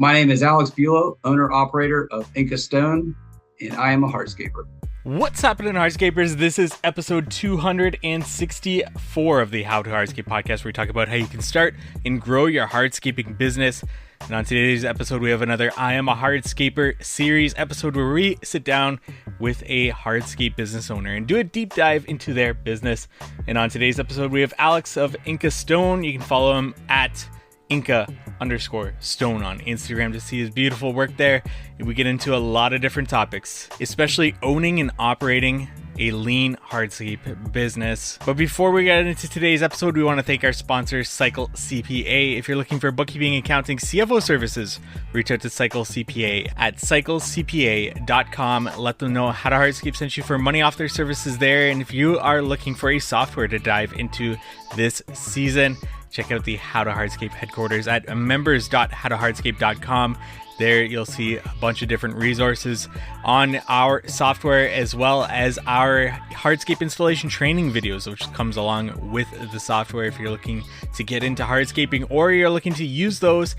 My name is Alex Bulow, owner-operator of Inca Stone, and I am a hardscaper. What's happening, Hardscapers? This is episode 264 of the How to Hardscape podcast, where we talk about how you can start and grow your hardscaping business. And on today's episode, we have another I Am a Hardscaper series episode where we sit down with a hardscape business owner and do a deep dive into their business. And on today's episode, we have Alex of Inca Stone. You can follow him at Inca_Stone on Instagram to see his beautiful work there. And we get into a lot of different topics, especially owning and operating a lean hardscape business. But before we get into today's episode, we want to thank our sponsor, Cycle CPA. If you're looking for bookkeeping, accounting, CFO services, reach out to Cycle CPA at cyclecpa.com. Let them know How to Hardscape sent you for money off their services there. And if you are looking for a software to dive into this season, check out the How to Hardscape headquarters at members.howtohardscape.com. There you'll see a bunch of different resources on our software, as well as our hardscape installation training videos, which comes along with the software if you're looking to get into hardscaping or you're looking to use those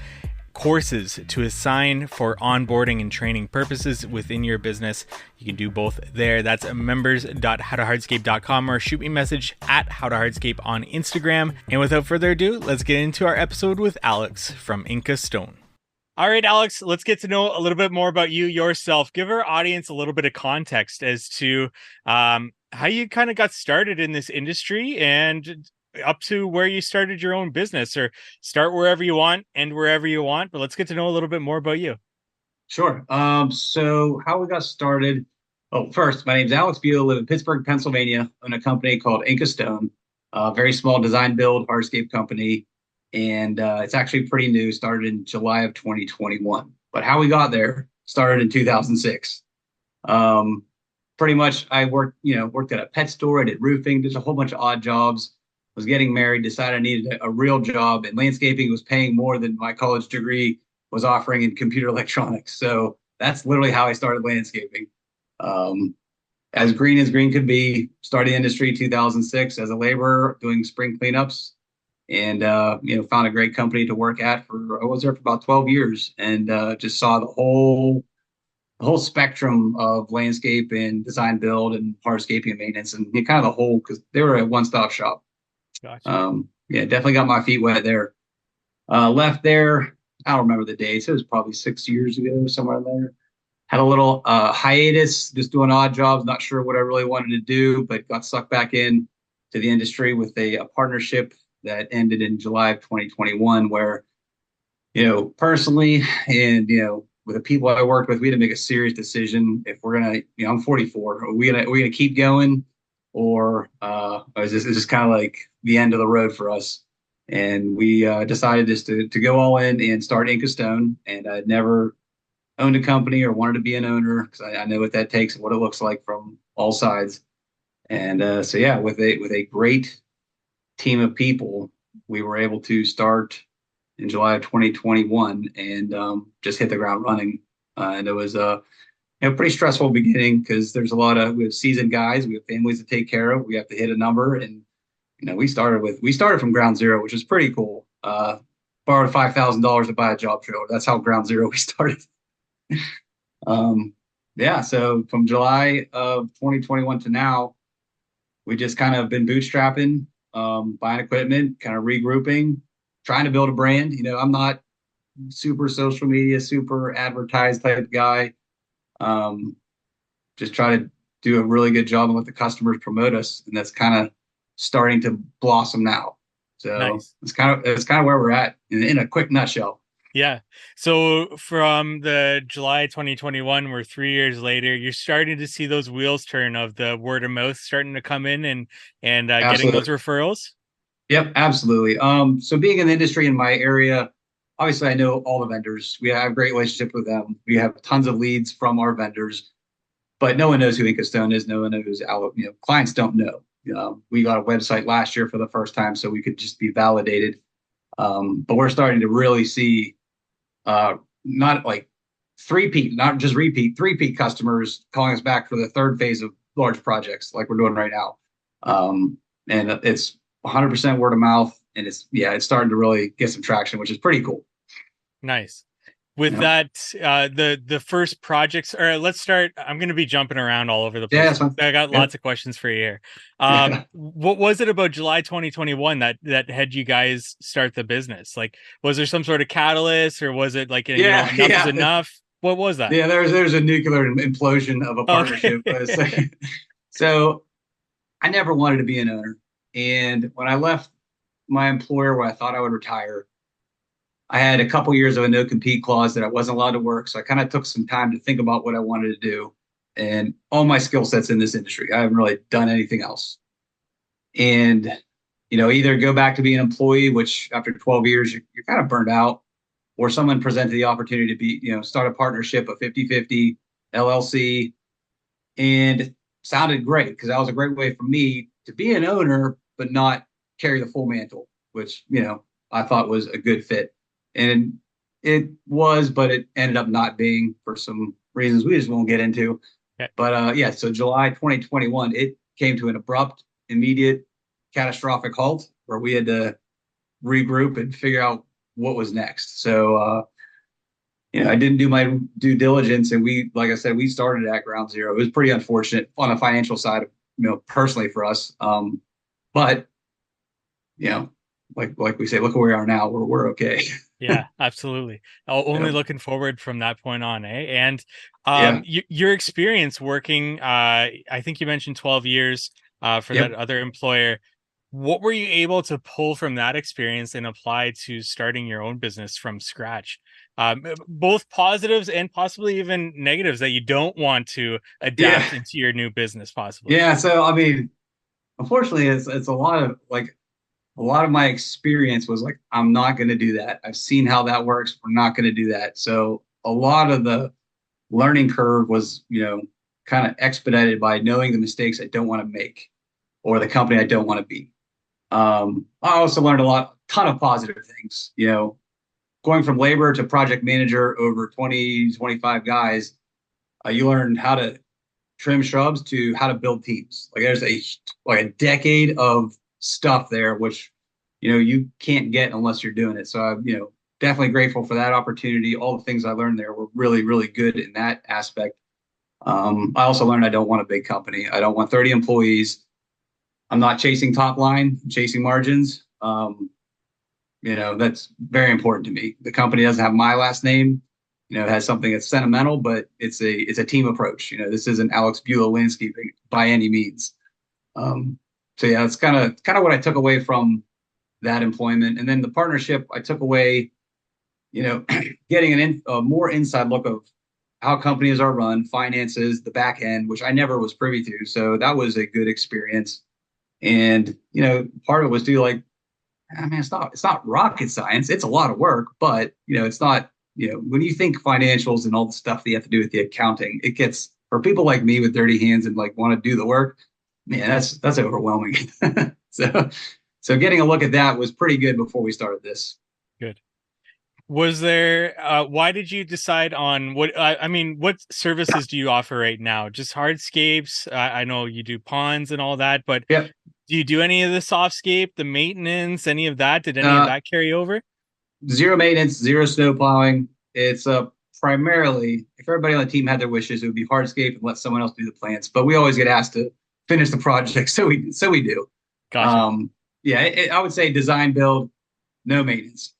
courses to assign for onboarding and training purposes within your business. You can do both there. That's members.howtohardscape.com, or shoot me a message at howtohardscape on Instagram. And without further ado, let's get into our episode with Alex from Inca Stone. All right, Alex, let's get to know a little bit more about you yourself. Give our audience a little bit of context as to how you kind of got started in this industry and up to where you started your own business, or start wherever you want and wherever you want. But let's get to know a little bit more about you. Sure. So how we got started. Oh, first, my name's Alex Bulow, live in Pittsburgh, Pennsylvania, own a company called Inca Stone, a very small design build hardscape company. And it's actually pretty new, started in July of 2021. But how we got there started in 2006. Pretty much I worked at a pet store, I did roofing, did a whole bunch of odd jobs, was getting married, decided I needed a real job, and landscaping was paying more than my college degree was offering in computer electronics. So that's literally how I started landscaping. As green could be, started the industry 2006 as a laborer doing spring cleanups. And found a great company to work at I was there for about 12 years, and just saw the whole spectrum of landscape and design build and hardscaping and maintenance, and kind of the whole, because they were a one-stop shop. Gotcha. Definitely got my feet wet there. Left there, I don't remember the dates. It was probably 6 years ago, somewhere in there. Had a little hiatus, just doing odd jobs, not sure what I really wanted to do, but got sucked back in to the industry with a partnership that ended in July of 2021, where, personally, and, with the people I worked with, we had to make a serious decision. If we're going to, I'm 44, are we going to keep going, or is this kind of like the end of the road for us? And we decided just to go all in and start Inca Stone. And I'd never owned a company or wanted to be an owner, because I know what that takes and what it looks like from all sides. And with a great team of people, we were able to start in July of 2021 and just hit the ground running. And it was a pretty stressful beginning, because there's we have seasoned guys, we have families to take care of, we have to hit a number, and we started from ground zero, which is pretty cool. Borrowed $5,000 to buy a job trailer. That's how ground zero we started. So from July of 2021 to now, we just kind of been bootstrapping, buying equipment, kind of regrouping, trying to build a brand. I'm not super social media, super advertised type guy. Just try to do a really good job and let the customers promote us, and that's kind of starting to blossom now. So nice. It's kind of where we're at in a quick nutshell. Yeah. So from the July 2021, we're 3 years later, you're starting to see those wheels turn of the word of mouth starting to come in and getting those referrals. Yep, absolutely. So being in the industry in my area, obviously I know all the vendors. We have a great relationship with them. We have tons of leads from our vendors, but no one knows who Inca Stone is. No one knows clients don't know. We got a website last year for the first time, so we could just be validated. But we're starting to really see not like not just repeat customers calling us back for the third phase of large projects like we're doing right now. And it's 100% word of mouth, and it's starting to really get some traction, which is pretty cool. Nice. With You know, that, the first projects, or let's start. I'm going to be jumping around all over the yeah, place. that's fine. I got Yep. lots of questions for you here. Yeah. What was it about July 2021 that had you guys start the business? Like, was there some sort of catalyst, or was it like, Yeah. enough is Yeah. enough? What was that? Yeah. There's a nuclear implosion of a Okay. partnership. So I never wanted to be an owner. And when I left my employer where I thought I would retire, I had a couple years of a no compete clause that I wasn't allowed to work. So I kind of took some time to think about what I wanted to do. And all my skill sets in this industry, I haven't really done anything else. And, either go back to being an employee, which after 12 years, you're kind of burned out, or someone presented the opportunity to be, start a partnership, a 50-50 LLC. And it sounded great because that was a great way for me to be an owner, but not carry the full mantle, which, I thought was a good fit. And it was, but it ended up not being for some reasons we just won't get into. Okay. But yeah, so July 2021, it came to an abrupt, immediate, catastrophic halt where we had to regroup and figure out what was next. So, I didn't do my due diligence, and like I said, we started at ground zero. It was pretty unfortunate on the financial side, personally for us. But like we say, look where we are now. We're okay. Yeah, absolutely. Only Yeah. looking forward from that point on, eh? And Yeah. your experience working, I think you mentioned 12 years for that Yep. other employer. What were you able to pull from that experience and apply to starting your own business from scratch? Both positives and possibly even negatives that you don't want to Yeah. adapt into your new business, possibly. Yeah. So I mean, unfortunately, it's a lot of my experience was like, I'm not going to do that. I've seen how that works. We're not going to do that. So a lot of the learning curve was, kind of expedited by knowing the mistakes I don't want to make or the company I don't want to be. I also learned ton of positive things, going from labor to project manager over 20, 25 guys. You learn how to trim shrubs to how to build teams. Like there's a decade of stuff there, which, you can't get unless you're doing it. So I'm, definitely grateful for that opportunity. All the things I learned there were really, really good in that aspect. I also learned I don't want a big company. I don't want 30 employees. I'm not chasing top line, I'm chasing margins. That's very important to me. The company doesn't have my last name. It has something that's sentimental, but it's a team approach. This isn't Alex Beulah landscaping by any means. So yeah, that's kind of what I took away from that employment. And then the partnership, I took away, getting a more inside look of how companies are run, finances, the back end, which I never was privy to. So that was a good experience. And, part of it was to like, I mean, it's not rocket science. It's a lot of work, but, it's not, when you think financials and all the stuff that you have to do with the accounting, it gets, for people like me with dirty hands and like want to do the work, man, that's overwhelming. So getting a look at that was pretty good before we started this. Good. Was there why did you decide on what services do you offer right now? Just hardscapes? I know you do ponds and all that, but Yeah. do you do any of the softscape, the maintenance, any of that? Did any of Uh, that carry over? Zero maintenance, zero snow plowing. It's primarily, if everybody on the team had their wishes, it would be hardscape and let someone else do the plants. But we always get asked to finish the project, so we do. Gotcha. Yeah, I would say design build, no maintenance.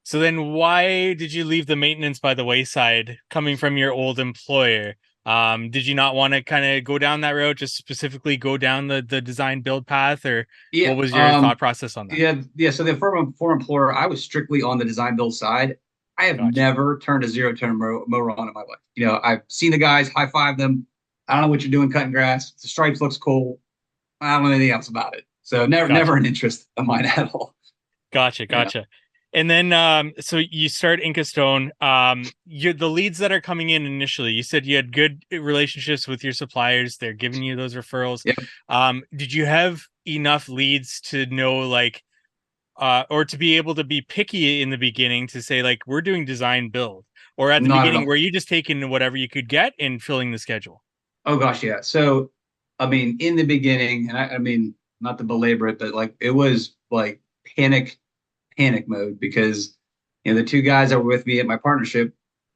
So then why did you leave the maintenance by the wayside coming from your old employer? Did you not want to kind of go down that road, just specifically go down the design build path, or Yeah. what was your thought process on that? Yeah. So the former employer, I was strictly on the design build side. I have Gotcha. never turned a zero turn mower on in my life. I've seen the guys, high five them. I don't know what you're doing cutting grass. The stripes looks cool. I don't know anything else about it. So never, Gotcha. never an interest of mine at all. Gotcha. Yeah. And then so you start Inca Stone. You the leads that are coming in initially, you said you had good relationships with your suppliers. They're giving you those referrals. Yep. Did you have enough leads to know like or to be able to be picky in the beginning to say like we're doing design build? Or at the Not at beginning, all. were you just taking whatever you could get and filling the schedule? Oh gosh, yeah. So, I mean, in the beginning, and I mean, not to belabor it, but like it was like panic mode because the two guys that were with me at my partnership,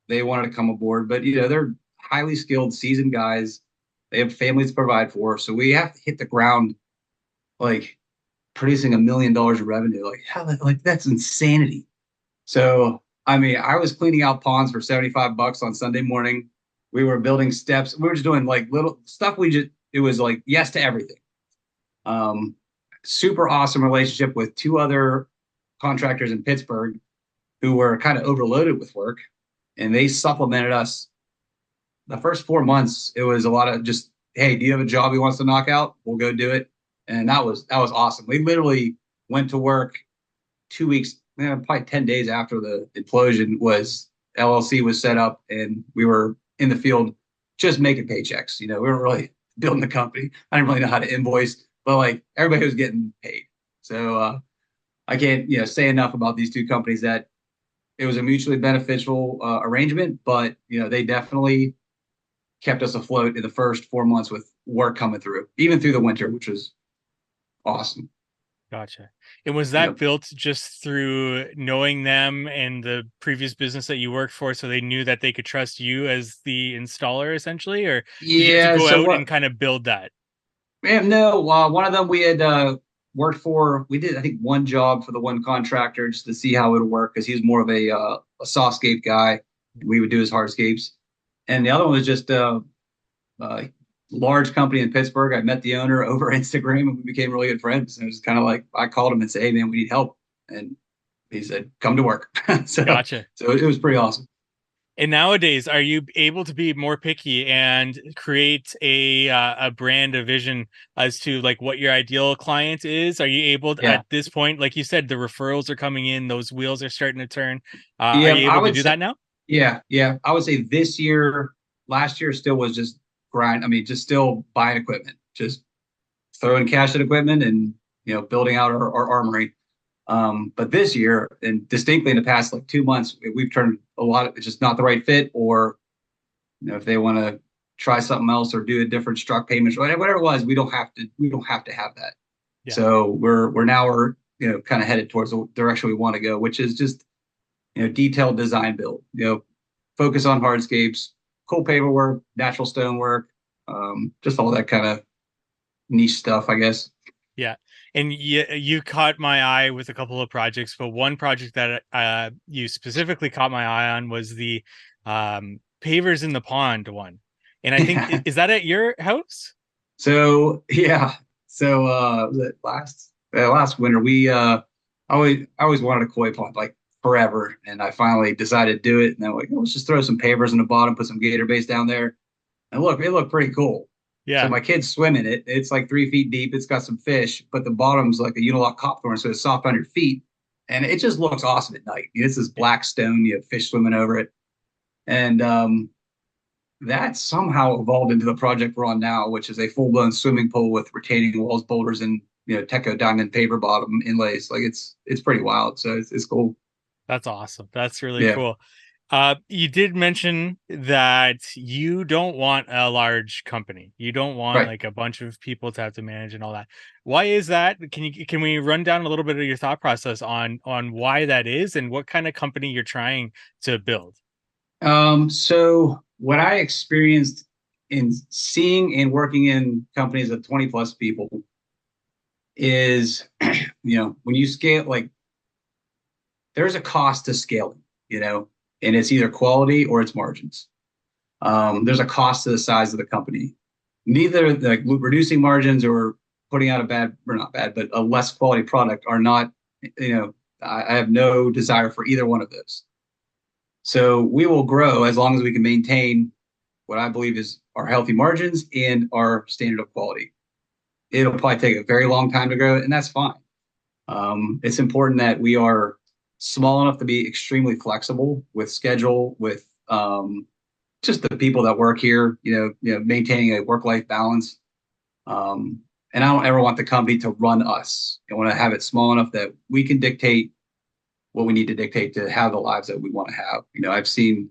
they wanted to come aboard, but they're highly skilled, seasoned guys. They have families to provide for, so we have to hit the ground like producing $1 million of revenue. Like how, like that's insanity. So I mean, I was cleaning out ponds for 75 bucks on Sunday morning. We were building steps. We were just doing like little stuff. It was like yes to everything. Um, Super awesome relationship with two other contractors in Pittsburgh who were kind of overloaded with work, and they supplemented us. The first 4 months, it was a lot of just, hey, do you have a job he wants to knock out? We'll go do it, and that was awesome. We literally went to work 2 weeks, probably 10 days after the implosion was LLC was set up, and we were in the field just making paychecks. We weren't really building the company. I didn't really know how to invoice, but like everybody was getting paid. So I can't say enough about these two companies that it was a mutually beneficial arrangement, but they definitely kept us afloat in the first 4 months with work coming through, even through the winter, which was awesome. Gotcha. And was that built just through knowing them and the previous business that you worked for, so they knew that they could trust you as the installer essentially, or did you have to Yeah. go So out and what? kind of build that? Man, no. One of them we had worked for. We did, I think, one job for the one contractor just to see how it would work because he was more of a softscape guy. We would do his hardscapes, and the other one was just a large company in Pittsburgh. I met the owner over Instagram, and we became really good friends. And it was kind of like I called him and said, "Hey, man, we need help," and he said, "Come to work." so, Gotcha. so it was pretty awesome. And nowadays, are you able to be more picky and create a brand, a vision as to like what your ideal client is? Are you able to, Yeah, at this point, like you said, the referrals are coming in, those wheels are starting to turn. Are yeah. you I able to would do say, that now? yeah, yeah. I would say this year, last year still was just grind. I mean, just still buying equipment, just throwing cash at equipment, and building out our armory. But this year, and distinctly in the past like 2 months, we've turned a lot of it's just not the right fit, or if they want to try something else or do a different struct payments, whatever it was, we don't have to have that. Yeah. So we're kind of headed towards the direction we want to go, which is just detailed design build. Focus on hardscapes, cool paperwork, natural stonework, just all that kind of niche stuff, I guess. Yeah. And you caught my eye with a couple of projects, but one project that you specifically caught my eye on was the pavers in the pond one. And I think, is that at your house? So yeah, so was it last winter I always wanted a koi pond like forever, and I finally decided to do it. And then like, let's just throw some pavers in the bottom, put some gator base down there, and look, it looked pretty cool. So Yeah. my kids swim in it. It's like 3 feet deep. It's got some fish, but the bottom's like a unilock copthorn, so it's soft on your feet, and it just looks awesome at night. It's this black stone. You have fish swimming over it, and that somehow evolved into the project we're on now, which is a full-blown swimming pool with retaining walls, boulders, and Teco diamond paver bottom inlays. Like it's pretty wild. So it's cool. That's awesome. That's really Yeah, cool. You did mention that you don't want a large company. You don't want right. like a bunch of people to have to manage and all that. Why is that? Can we run down a little bit of your thought process on why that is and what kind of company you're trying to build? So what I experienced in seeing and working in companies of 20 plus people is, when you scale, like there's a cost to scaling, and it's either quality or it's margins. There's a cost to the size of the company. Neither like reducing margins or putting out a bad or not bad, but a less quality product are not, I have no desire for either one of those. So we will grow as long as we can maintain what I believe is our healthy margins and our standard of quality. It'll probably take a very long time to grow, and that's fine. It's important that we are small enough to be extremely flexible with schedule, with just the people that work here, maintaining a work-life balance. And I don't ever want the company to run us. I want to have it small enough that we can dictate what we need to dictate to have the lives that we want to have. I've seen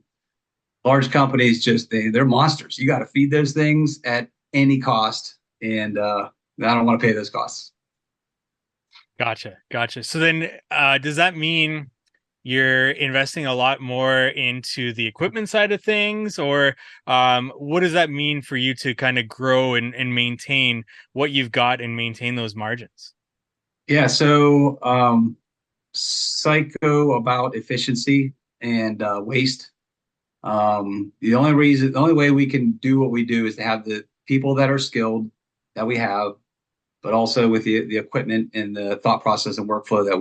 large companies just they're monsters. You got to feed those things at any cost, and I don't want to pay those costs. Gotcha. So then, does that mean you're investing a lot more into the equipment side of things, or what does that mean for you to kind of grow and maintain what you've got and maintain those margins? Yeah, so psycho about efficiency and waste. The only way we can do what we do is to have the people that are skilled that we have, but also with the equipment and the thought process and workflow that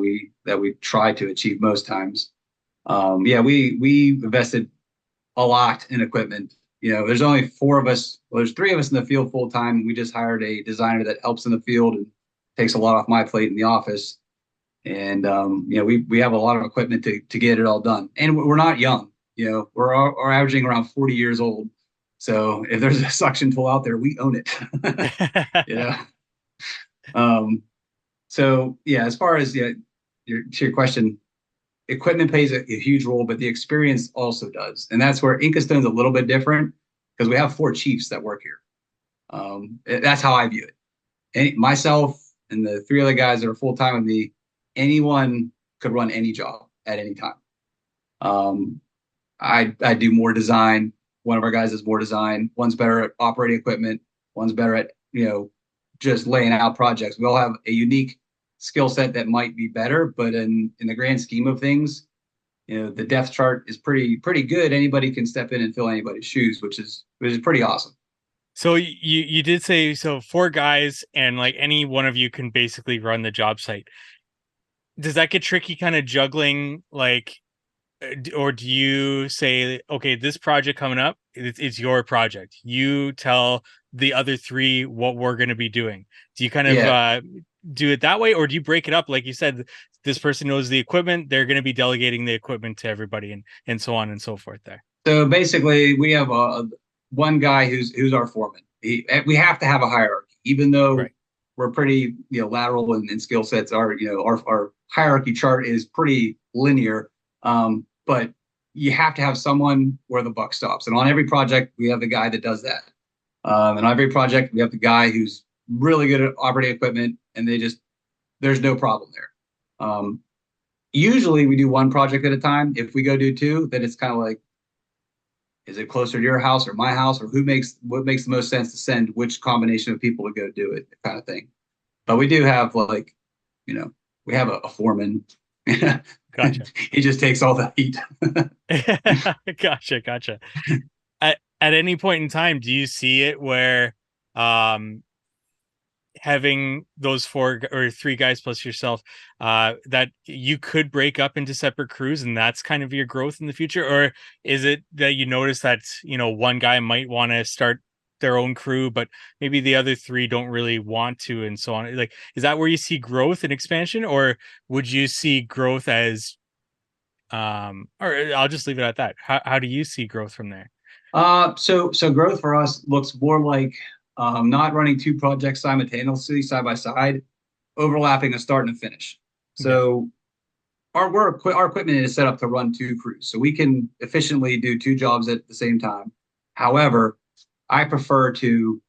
we try to achieve most times. Yeah, we invested a lot in equipment. There's only four of us. Well, there's three of us in the field full time. We just hired a designer that helps in the field and takes a lot off my plate in the office. And we have a lot of equipment to get it all done. And we're not young. We're averaging around 40 years old. So if there's a suction tool out there, we own it. Yeah. So yeah, as far as to your question, equipment plays a huge role, but the experience also does. And that's where Inca Stone's a little bit different because we have four chiefs that work here. That's how I view it. And myself and the three other guys that are full time with me, anyone could run any job at any time. I do more design. One of our guys does more design. One's better at operating equipment. One's better at just laying out projects. We all have a unique skill set that might be better, but in the grand scheme of things, the depth chart is pretty good. Anybody can step in and fill anybody's shoes, which is pretty awesome. So you did say so four guys, and like any one of you can basically run the job site. Does that get tricky kind of juggling, like, or do you say, okay, this project coming up, it's your project, you tell the other three what we're going to be doing? Do you kind of do it that way, or do you break it up? Like you said, this person knows the equipment, they're going to be delegating the equipment to everybody, and so on and so forth there. So basically we have one guy who's our foreman. We have to have a hierarchy, even though we're pretty lateral in skill sets. Our hierarchy chart is pretty linear, but you have to have someone where the buck stops. And on every project, we have the guy that does that. And on every project, we have the guy who's really good at operating equipment, and there's no problem there. Usually we do one project at a time. If we go do two, then it's kind of like, is it closer to your house or my house, or what makes the most sense to send which combination of people to go do it, kind of thing. But we do have we have a foreman. Gotcha. He just takes all the heat. Gotcha. At any point in time, do you see it where having those four or three guys plus yourself, that you could break up into separate crews, and that's kind of your growth in the future? Or is it that you notice that one guy might want to start their own crew, but maybe the other three don't really want to, and so on? Like, is that where you see growth and expansion, or would you see growth as or I'll just leave it at that. How do you see growth from there? So growth for us looks more like not running two projects simultaneously side by side, overlapping a start and a finish. So our equipment is set up to run two crews, so we can efficiently do two jobs at the same time. However, I prefer to,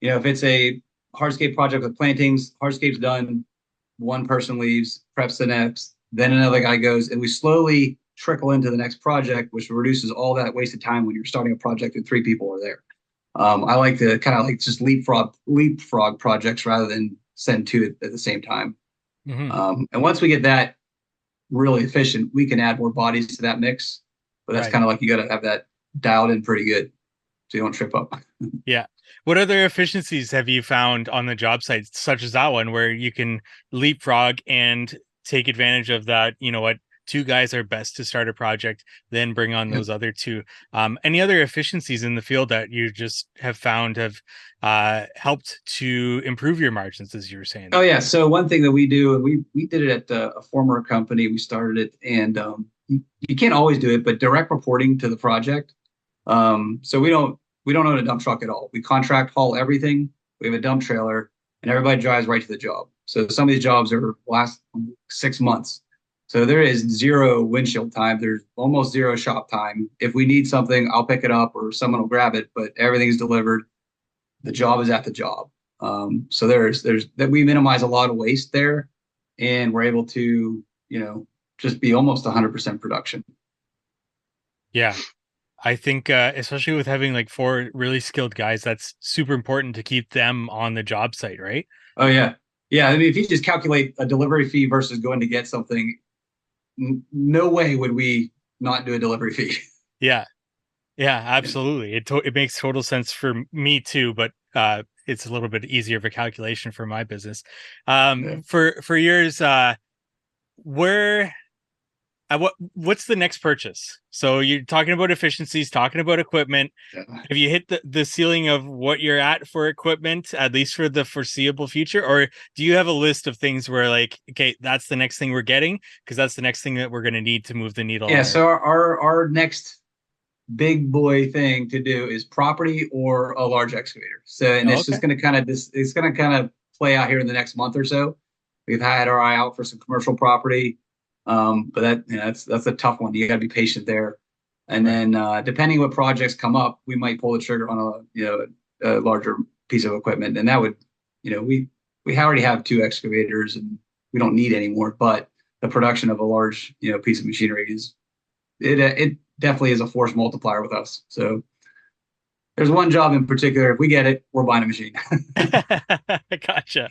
if it's a hardscape project with plantings, hardscape's done, one person leaves, preps the next, then another guy goes, and we slowly trickle into the next project, which reduces all that wasted time when you're starting a project and three people are there. I like to kind of like just leapfrog projects rather than send two at the same time. Mm-hmm. And once we get that really efficient, we can add more bodies to that mix. But that's kind of like, you got to have that dialed in pretty good so you don't trip up. Yeah. What other efficiencies have you found on the job sites, such as that one, where you can leapfrog and take advantage of that? Two guys are best to start a project, then bring on those other two. Any other efficiencies in the field that you just have found have helped to improve your margins, as you were saying? Oh yeah. So one thing that we do, and we did it at a former company, we started it, and you can't always do it, but direct reporting to the project. So we don't own a dump truck at all. We contract haul everything. We have a dump trailer, and everybody drives right to the job. So some of these jobs last 6 months. So there is zero windshield time. There's almost zero shop time. If we need something, I'll pick it up or someone will grab it, but everything's delivered. The job is at the job. So there's that we minimize a lot of waste there, and we're able to, just be almost 100% production. Yeah. I think, especially with having like 4 really skilled guys, that's super important to keep them on the job site, right? Oh yeah. Yeah. I mean, if you just calculate a delivery fee versus going to get something, no way would we not do a delivery fee. Yeah. Yeah, absolutely. It makes total sense for me too, but it's a little bit easier of a calculation for my business. Yeah. For yours, where what's the next purchase? So you're talking about efficiencies, talking about equipment. Yeah. Have you hit the ceiling of what you're at for equipment, at least for the foreseeable future? Or do you have a list of things where like, okay, that's the next thing we're getting, because that's the next thing that we're going to need to move the needle Yeah. on our. So our next big boy thing to do is property or a large excavator. So, and Oh, it's okay. just going to kind of this, it's going to kind of play out here in the next month or so. We've had our eye out for some commercial property, but that's a tough one. You got to be patient there. And Right. then depending what projects come up, we might pull the trigger on a larger piece of equipment, and that would, we already have 2 excavators and we don't need any more. But the production of a large piece of machinery is it definitely is a force multiplier with us. So there's one job in particular. If we get it, we're buying a machine. Gotcha.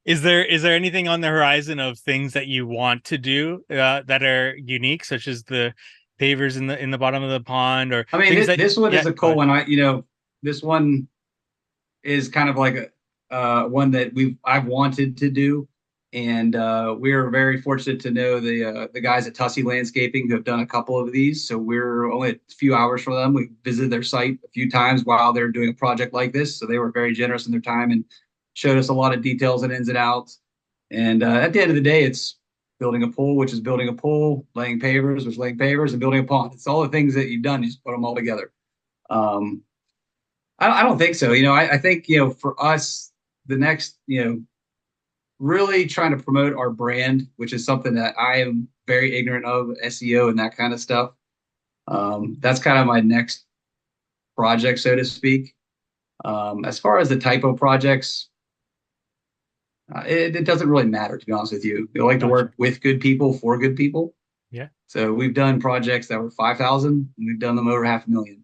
Is there anything on the horizon of things that you want to do that are unique, such as the pavers in the bottom of the pond, or I mean, things that? this one Yeah, is a go cool ahead. one. This one is kind of like a one that I've wanted to do, and we are very fortunate to know the guys at Tussey Landscaping who have done a couple of these. So we're only a few hours from them. We visited their site a few times while they're doing a project like this. So they were very generous in their time and showed us a lot of details and ins and outs. And at the end of the day, it's building a pool, which is building a pool, laying pavers, which is laying pavers, and building a pond. It's all the things that you've done. You just put them all together. Um, I don't think so. I think, for us, the next, really trying to promote our brand, which is something that I am very ignorant of, SEO and that kind of stuff. That's kind of my next project, so to speak. As far as the typo projects, it doesn't really matter, to be honest with you. We like to Gotcha. work with good people for good people. Yeah. So we've done projects that were 5,000, and we've done them over 500,000.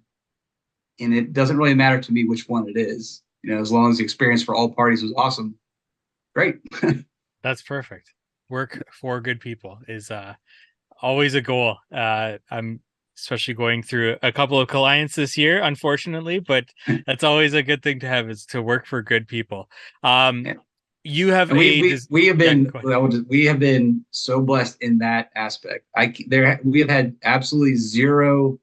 And it doesn't really matter to me which one it is. As long as the experience for all parties was awesome, great. That's perfect. Work for good people is always a goal. I'm especially going through a couple of clients this year, unfortunately, but that's always a good thing to have, is to work for good people. Um, And you have we a we we have yeah, been go ahead. well, we have been so blessed in that aspect. We have had absolutely zero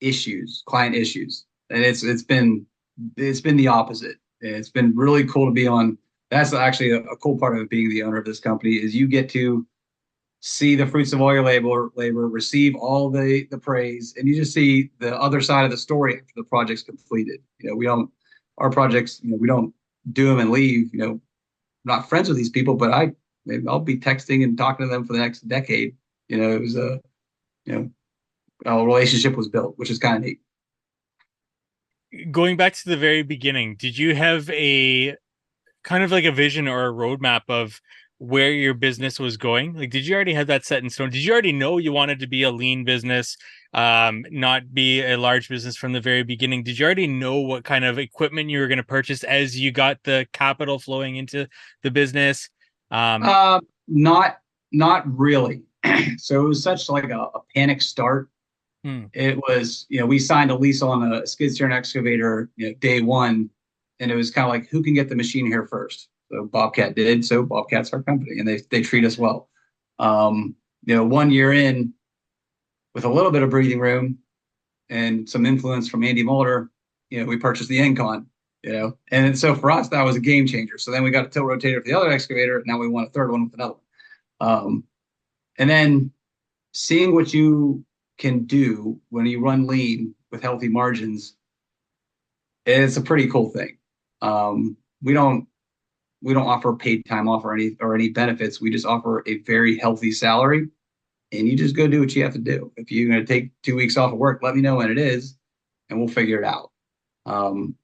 issues, client issues, and it's been the opposite. It's been really cool to be on. That's actually a cool part of being the owner of this company is you get to see the fruits of all your labor, receive all the praise, and you just see the other side of the story after the project's completed. We don't our projects, we don't do them and leave. Not friends with these people, but I'll be texting and talking to them for the next decade. It was you know a relationship was built, which is kind of neat. Going back to the very beginning, did you have a kind of like a vision or a roadmap of where your business was going? Like, did you already have that set in stone? Did you already know you wanted to be a lean business, not be a large business from the very beginning? Did you already know what kind of equipment you were going to purchase as you got the capital flowing into the business? Um, Not really. So it was such like a panic start. hmm, It was, we signed a lease on a skid steer and excavator, day one, and it was kind of like who can get the machine here first. So Bobcat did. So Bobcat's our company, and they treat us well. 1 year in, with a little bit of breathing room and some influence from Andy Mulder, we purchased the Encon. And so for us that was a game changer. So then we got a tilt rotator for the other excavator. Now we want a third one with another one. And then seeing what you can do when you run lean with healthy margins, it's a pretty cool thing. We don't offer paid time off or any benefits. We just offer a very healthy salary, and you just go do what you have to do. If you're going to take 2 weeks off of work, let me know when it is, and we'll figure it out. Um,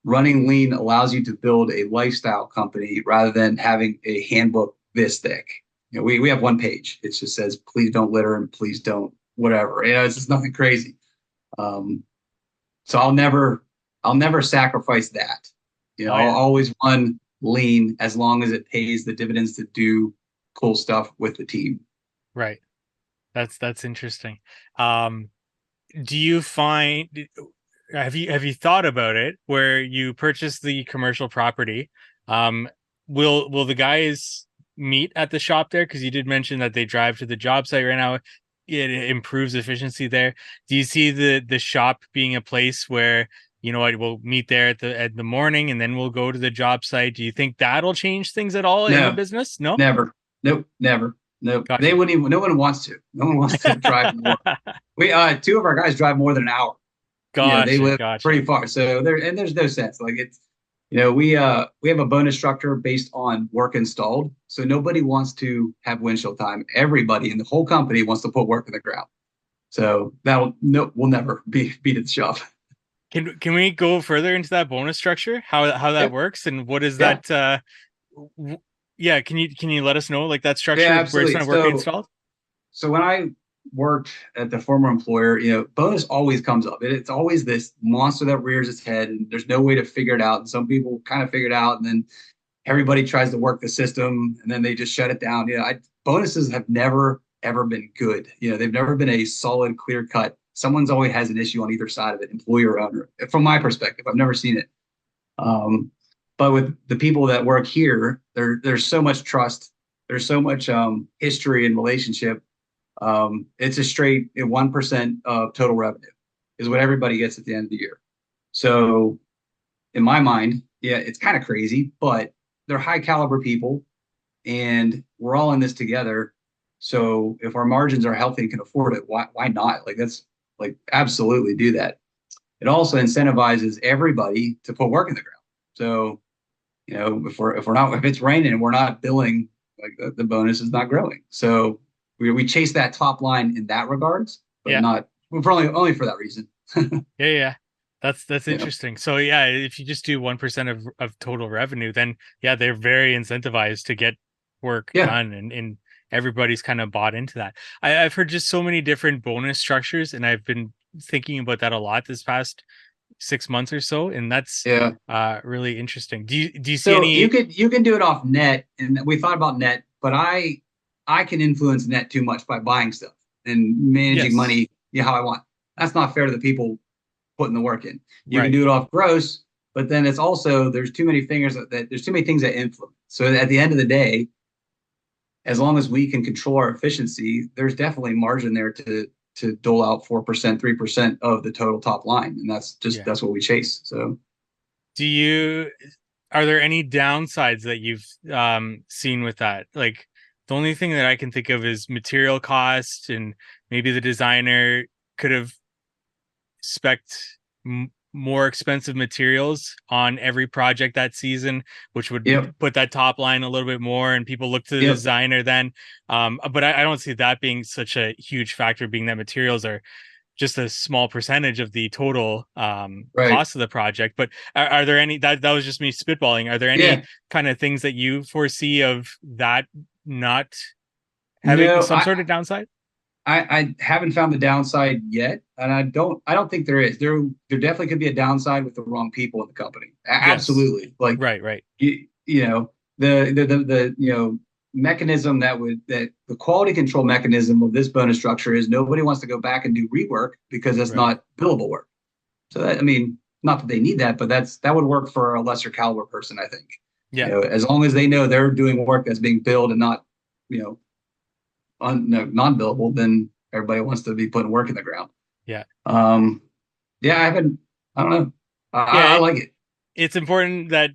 Running lean allows you to build a lifestyle company rather than having a handbook this thick. we have one page. It just says, please don't litter and please don't whatever. It's just nothing crazy. Um, so I'll never sacrifice that. Oh I'll yeah. always run lean as long as it pays the dividends to do cool stuff with the team. Right. That's interesting. Um, do you find have you thought about it where you purchase the commercial property? Um, will the guys meet at the shop there? Because you did mention that they drive to the job site right now. It improves efficiency there. Do you see the shop being a place where you know what we'll meet there at the morning and then we'll go to the job site? Do you think that'll change things at all in the No, business? No? never. Nope, never. Nope. They Gotcha. wouldn't even. No one wants to. No one wants to drive more. We two of our guys drive more than an hour. They Gotcha, live gotcha. pretty far, so there's no sense. Like it's we have a bonus structure based on work installed, so nobody wants to have windshield time. Everybody in the whole company wants to put work in the ground. So that'll no, we'll never be at the shop. Can we go further into that bonus structure? How that Yep. works and what is Yeah. that yeah, can you let us know like that Yeah, structure where it's absolutely. not working So installed? so when I worked at the former employer, bonus always comes up. It's always this monster that rears its head, and there's no way to figure it out. And some people kind of figure it out, and then everybody tries to work the system, and then they just shut it down. Bonuses have never ever been good. They've never been a solid, clear cut. Someone's always has an issue on either side of it, employee or owner. From my perspective, I've never seen it. Um, but with the people that work here, there's so much trust. There's so much history and relationship. It's a straight 1% of total revenue is what everybody gets at the end of the year. So in my mind, yeah, it's kind of crazy, but they're high caliber people and we're all in this together. So if our margins are healthy and can afford it, why not? Like that's like absolutely do that. It also incentivizes everybody to put work in the ground. So, if it's raining and we're not billing, like the bonus is not growing. So we chase that top line in that regards, but Yeah. not for only for that reason. Yeah, yeah. That's You know, interesting. So yeah, if you just do 1% of total revenue, then yeah, they're very incentivized to get work yeah, done and everybody's kind of bought into that. I've heard just so many different bonus structures and I've been thinking about that a lot this past 6 months or so, and that's yeah. really interesting. Do you see So you any? can do it off net, and we thought about net, but I can influence net too much by buying stuff and managing Yes, money, how I want. That's not fair to the people putting the work in. You can right. do it off gross, but then it's also there's too many fingers that there's too many things that influence. So at the end of the day, as long as we can control our efficiency, there's definitely margin there to dole out 4%, 3% of the total top line, and Yeah. that's what we chase. So Do you are there any downsides that you've seen with that? Like the only thing that I can think of is material cost and maybe the designer could have spec'd more expensive materials on every project that season, which would yep, put that top line a little bit more and people look to the yep, designer then. But I don't see that being such a huge factor, being that materials are just a small percentage of the total right, cost of the project. But are there any that was just me spitballing? Are there any yeah. kind of things that you foresee of that not having No, some sort of downside? I haven't found the downside yet, and I don't think there is. There definitely could be a downside with the wrong people in the company. Yes. Absolutely. Like Right, right. the mechanism that the quality control mechanism of this bonus structure is nobody wants to go back and do rework because that's Right. not billable work. So that, I mean, not that they need that, but that would work for a lesser caliber person, I think. Yeah. As long as they know they're doing work that's being billed and not, you know, no, non-billable, then everybody wants to be putting work in the ground. Yeah. Um, yeah, I don't know. I Yeah, like it. it's important that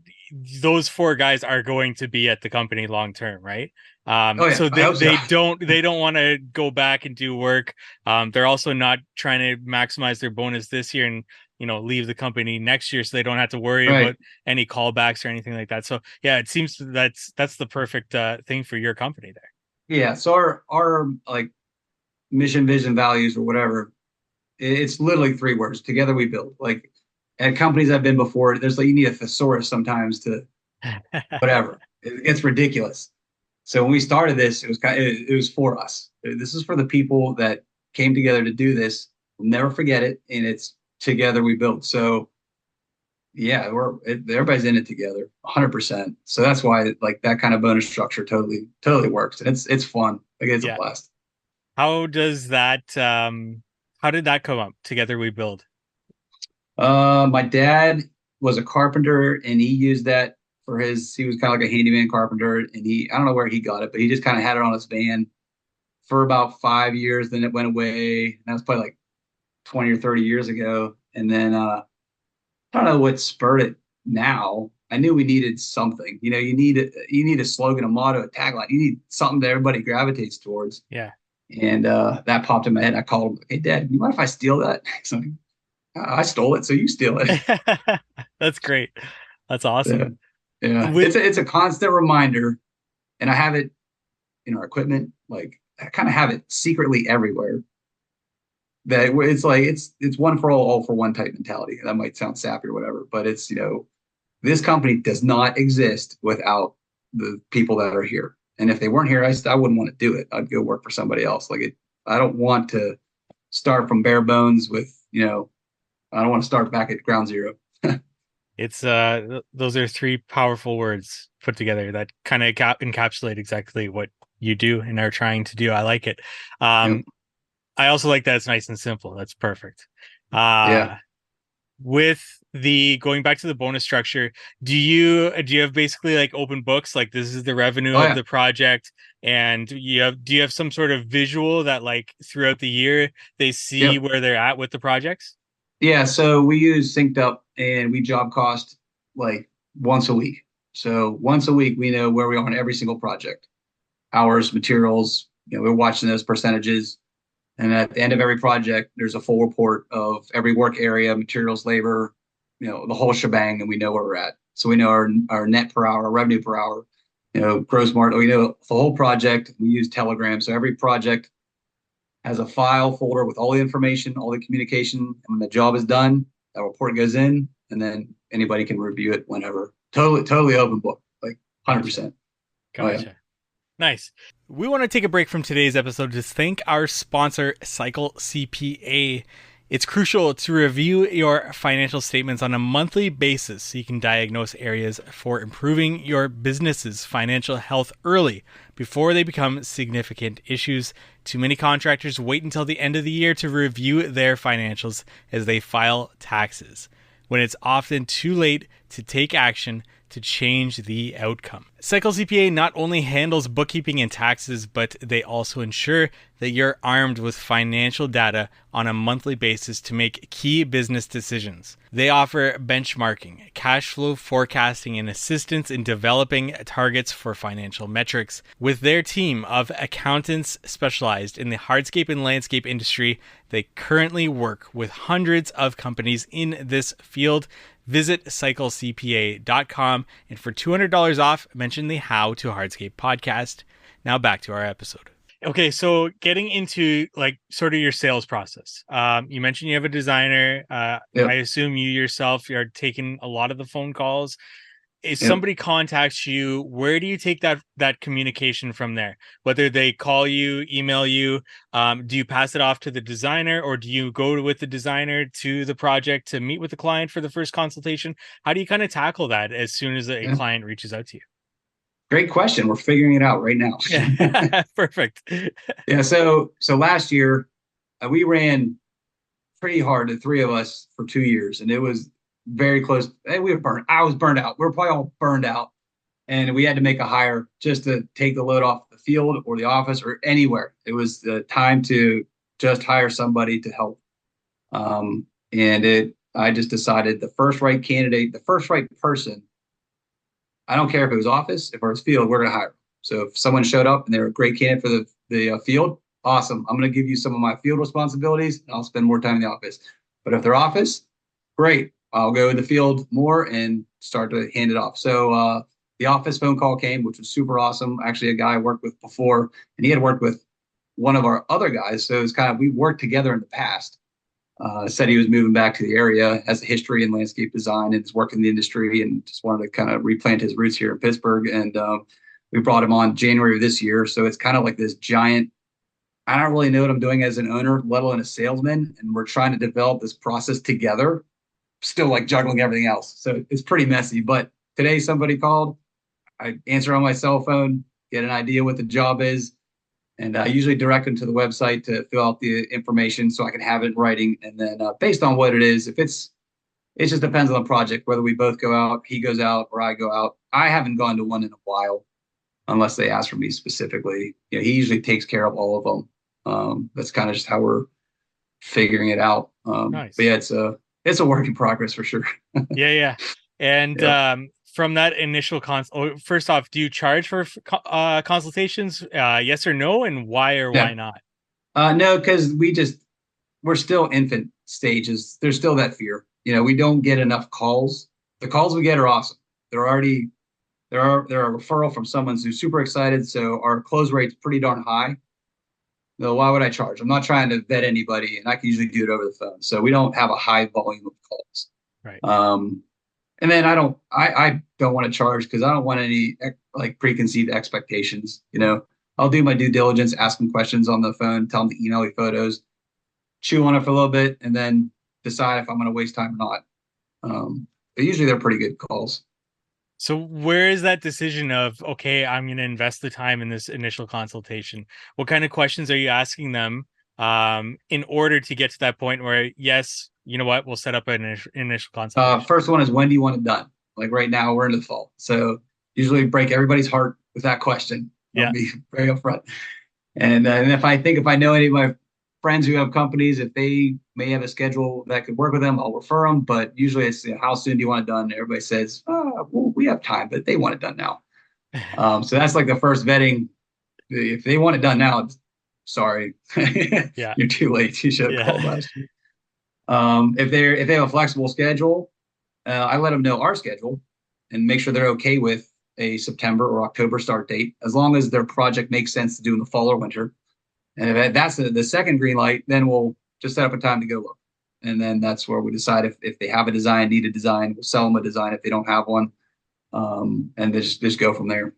those four guys are going to be at the company long term, right? Oh yeah, So I they, hope so. they don't want to go back and do work. They're also not trying to maximize their bonus this year and leave the company next year, so they don't have to worry Right. about any callbacks or anything like that. So yeah, it seems that's the perfect thing for your company there. Yeah. So our like mission, vision, values, or whatever, it's literally three words. Together we build. Like at companies I've been before, there's like you need a thesaurus sometimes to whatever. It gets ridiculous. So when we started this, it was it was for us. This is for the people that came together to do this. We'll never forget it, and it's together we built. So yeah, everybody's in it together, 100%. So that's why like that kind of bonus structure totally works, and it's fun. Like it's a Yeah. blast. How does that how did that come up? Together we build. My dad was a carpenter, and he used that for his. He was kind of like a handyman carpenter, and I don't know where he got it, but he just kind of had it on his van for about 5 years. Then it went away. That was probably like 20 or 30 years ago. And then I don't know what spurred it now. I knew we needed something. You need a slogan, a motto, a tagline. You need something that everybody gravitates towards. Yeah. And that popped in my head. I called him, "Hey, Dad, you mind if I steal that?" He's like, I stole it, so you steal it. That's great. That's awesome. Yeah, yeah. With It's a constant reminder, and I have it in our equipment. Like I kind of have it secretly everywhere. That it's like it's one for all for one type mentality. That might sound sappy or whatever, but it's this company does not exist without the people that are here. And if they weren't here, I wouldn't want to do it. I'd go work for somebody else. I don't want to start from bare bones with I don't want to start back at ground zero. it's those are three powerful words put together that kind of encapsulate exactly what you do and are trying to do. I like it. Yep. I also like that it's nice and simple. That's perfect. Yeah. With the going back to the bonus structure, do you have basically like open books, like this is the revenue Oh of yeah. the project, and do you have some sort of visual that like throughout the year they see Yep. where they're at with the projects? Yeah. So we use Synced Up, and we job cost like once a week. So once a week, we know where we are on every single project, hours, materials. We're watching those percentages. And at the end of every project, there's a full report of every work area, materials, labor, the whole shebang, and we know where we're at. So we know our net per hour, revenue per hour, gross margin. We know the whole project. We use Telegram. So every project has a file folder with all the information, all the communication. And when the job is done, that report goes in, and then anybody can review it whenever. Totally open book, like Gotcha. 100%. Oh, yeah. Gotcha. Nice. We want to take a break from today's episode to thank our sponsor, Cycle CPA. It's crucial to review your financial statements on a monthly basis so you can diagnose areas for improving your business's financial health early before they become significant issues. Too many contractors wait until the end of the year to review their financials as they file taxes, when it's often too late to take action to change the outcome. Cycle CPA not only handles bookkeeping and taxes, but they also ensure that you're armed with financial data on a monthly basis to make key business decisions. They offer benchmarking, cash flow forecasting, and assistance in developing targets for financial metrics. With their team of accountants specialized in the hardscape and landscape industry, they currently work with hundreds of companies in this field. Visit cyclecpa.com, and for $200 off, mention the How to Hardscape podcast. Now back to our episode. Okay, so getting into like sort of your sales process. You mentioned you have a designer. I Yep. assume you yourself are taking a lot of the phone calls. If Yep. somebody contacts you, where do you take that communication from there? Whether they call you, email you, do you pass it off to the designer, or do you go with the designer to the project to meet with the client for the first consultation? How do you kind of tackle that as soon as a Yeah. client reaches out to you? Great question. We're figuring it out right now. Yeah, perfect. Yeah. So last year, we ran pretty hard, the three of us, for 2 years, and it was very close. And we were burned. I was burned out. We were probably all burned out, and we had to make a hire just to take the load off the field or the office or anywhere. It was the time to just hire somebody to help. I just decided the first right candidate, the first right person. I don't care if it was office, if it was field, we're going to hire them. So if someone showed up and they were a great candidate for the field, awesome. I'm going to give you some of my field responsibilities, and I'll spend more time in the office. But if they're office, great. I'll go in the field more and start to hand it off. So the office phone call came, which was super awesome. Actually, a guy I worked with before, and he had worked with one of our other guys. So it was kind of, we worked together in the past. Said he was moving back to the area, has a history in landscape design and has worked in the industry, and just wanted to kind of replant his roots here in Pittsburgh. And We brought him on January of this year. So it's kind of like this giant, I don't really know what I'm doing as an owner, let alone a salesman. And we're trying to develop this process together, still like juggling everything else. So it's pretty messy. But today somebody called, I answer on my cell phone, get an idea what the job is. And I usually direct them to the website to fill out the information so I can have it in writing. And then based on what it is, if it just depends on the project, whether we both go out, he goes out, or I go out. I haven't gone to one in a while unless they ask for me specifically. He usually takes care of all of them. That's kind of just how we're figuring it out. Nice. But yeah, it's a work in progress for sure. Yeah. And from that initial first off, do you charge for consultations? Yes or no, and why or why not? No, because we're still infant stages. There's still that fear. We don't get enough calls. The calls we get are awesome. They're a referral from someone who's super excited. So our close rate's pretty darn high. No, why would I charge? I'm not trying to vet anybody, and I can usually do it over the phone. So we don't have a high volume of calls. Right. And then I don't want to charge because I don't want any like preconceived expectations. I'll do my due diligence, ask them questions on the phone, tell them to email me photos, chew on it for a little bit, and then decide if I'm going to waste time or not. But usually they're pretty good calls. So where is that decision of, okay, I'm going to invest the time in this initial consultation? What kind of questions are you asking them in order to get to that point where, yes, you know what, we'll set up an initial consultation? First one is, when do you want it done? Like right now, we're in the fall. So usually break everybody's heart with that question. I'll be very upfront. And if I know any of my friends who have companies, if they may have a schedule that could work with them, I'll refer them. But usually it's, how soon do you want it done? Everybody says, well, we have time, but they want it done now. So that's like the first vetting. If they want it done now, sorry, you're too late. You should have called last year. If they have a flexible schedule, I let them know our schedule and make sure they're okay with a September or October start date, as long as their project makes sense to do in the fall or winter. And if that's the second green light, then we'll just set up a time to go look. And then that's where we decide if they have a design, need a design, we'll sell them a design if they don't have one. And just go from there.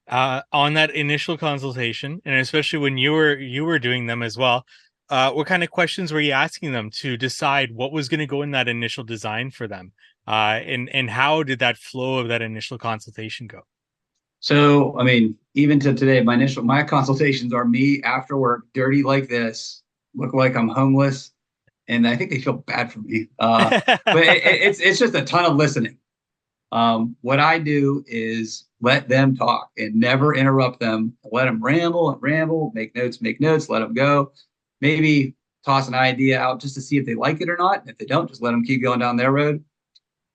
On that initial consultation, and especially when you were doing them as well, what kind of questions were you asking them to decide what was going to go in that initial design for them? And how did that flow of that initial consultation go? So, I mean, even to today, my consultations are me after work, dirty like this, look like I'm homeless, and I think they feel bad for me. But it's just a ton of listening. What I do is let them talk and never interrupt them. Let them ramble and ramble, make notes, let them go. Maybe toss an idea out just to see if they like it or not. If they don't, just let them keep going down their road.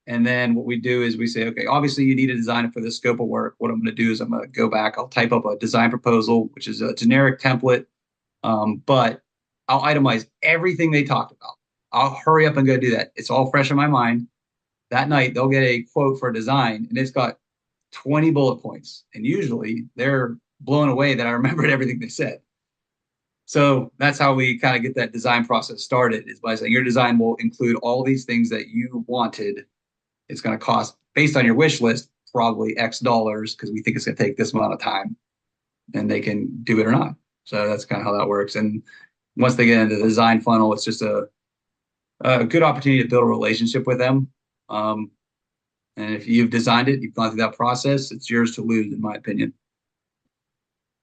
And then what we do is we say, okay, obviously you need a design for this scope of work. What I'm going to do is I'm going to go back. I'll type up a design proposal, which is a generic template, but I'll itemize everything they talked about. I'll hurry up and go do that. It's all fresh in my mind. That night, they'll get a quote for a design, and it's got 20 bullet points. And usually they're blown away that I remembered everything they said. So that's how we kind of get that design process started, is by saying your design will include all these things that you wanted. It's going to cost, based on your wish list, probably X dollars, because we think it's going to take this amount of time, and they can do it or not. So that's kind of how that works. And once they get into the design funnel, it's just a good opportunity to build a relationship with them. And if you've designed it, you've gone through that process, it's yours to lose, in my opinion.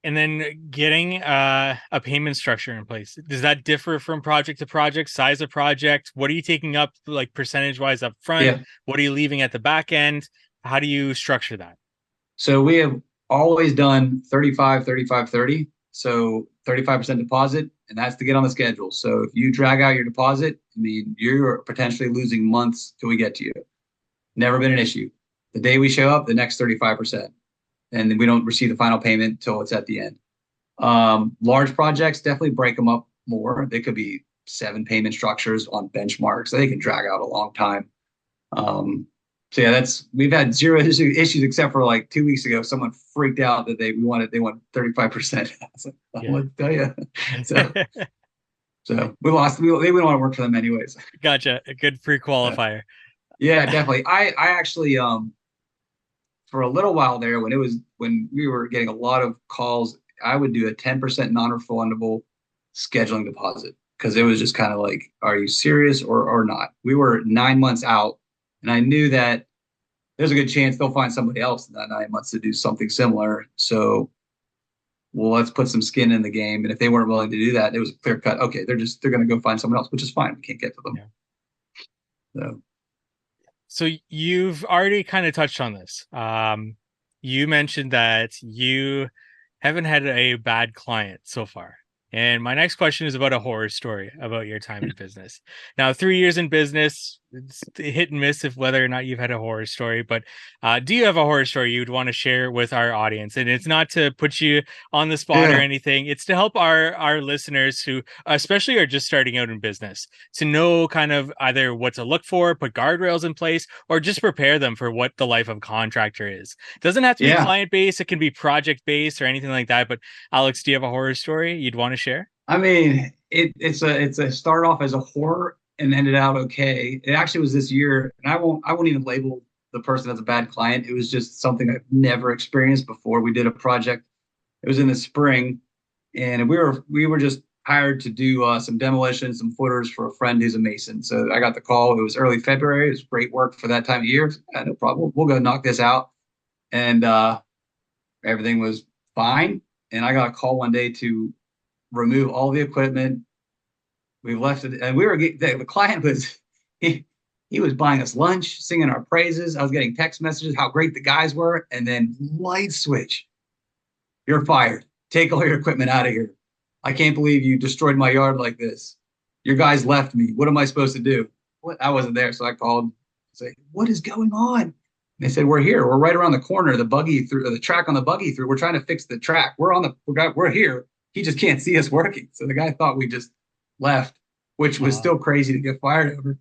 And then getting a payment structure in place, does that differ from project to project, size of project? What are you taking up, like percentage wise up front? Yeah. What are you leaving at the back end? How do you structure that? So we have always done 35, 35, 30. So 35% deposit, and that's to get on the schedule. So if you drag out your deposit, I mean, you're potentially losing months till we get to you. Never been an issue. The day we show up, the next 35%. And then we don't receive the final payment until it's at the end. Large projects, definitely break them up more. They could be 7 payment structures on benchmarks. So they can drag out a long time. So yeah, we've had zero issues except for like 2 weeks ago, someone freaked out that they want 35%. I was like, I'm going to tell you. So we lost. We don't want to work for them anyways. Gotcha. A good pre-qualifier. Yeah, definitely. I actually for a little while there, when we were getting a lot of calls, I would do a 10% non-refundable scheduling deposit because it was just kind of like, are you serious or not? We were 9 months out, and I knew that there's a good chance they'll find somebody else in that 9 months to do something similar. So, well, let's put some skin in the game. And if they weren't willing to do that, it was a clear cut. Okay, they're going to go find someone else, which is fine. We can't get to them. Yeah. So, So you've already kind of touched on this. You mentioned that you haven't had a bad client so far. And my next question is about a horror story about your time in business. Now, 3 years in business, it's hit and miss if whether or not you've had a horror story. But do you have a horror story you'd want to share with our audience? And it's not to put you on the spot or yeah, anything. It's to help our listeners who especially are just starting out in business to know kind of either what to look for, put guardrails in place, or just prepare them for what the life of contractor is. It doesn't have to be yeah. client based. It can be project based or anything like that. But Alex, do you have a horror story you'd want to share? I mean, it's a start off as a horror and ended out okay. It actually was this year, and I won't even label the person as a bad client. It was just something I've never experienced before. We did a project. It was in the spring, and we were just hired to do some demolition, some footers for a friend who's a mason. So I got the call. It was early February. It was great work for that time of year. No problem. We'll go knock this out, and everything was fine. And I got a call one day to remove all the equipment. We left it, and the client was he he was buying us lunch, singing our praises. I was getting text messages how great the guys were, and then light switch. You're fired. Take all your equipment out of here. I can't believe you destroyed my yard like this. Your guys left me. What am I supposed to do? What? I wasn't there, so I called. Say, what is going on? And they said, we're here. We're right around the corner. The track on the buggy through. We're trying to fix the track. We're here. He just can't see us working. So the guy thought we just left, which was still crazy to get fired over.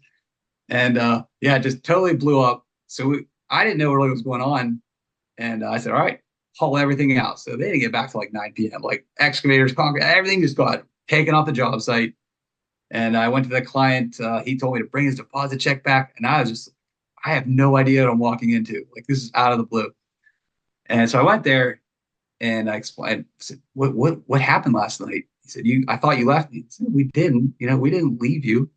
And yeah, it just totally blew up. So I didn't know really what was going on. And I said, all right, haul everything out. So they didn't get back to like 9 p.m. Like excavators, concrete, everything just got taken off the job site. And I went to the client. He told me to bring his deposit check back. And I have no idea what I'm walking into. Like this is out of the blue. And so I went there and I explained, I said, what happened last night? He said, I thought you left me. I said, we didn't, we didn't leave you.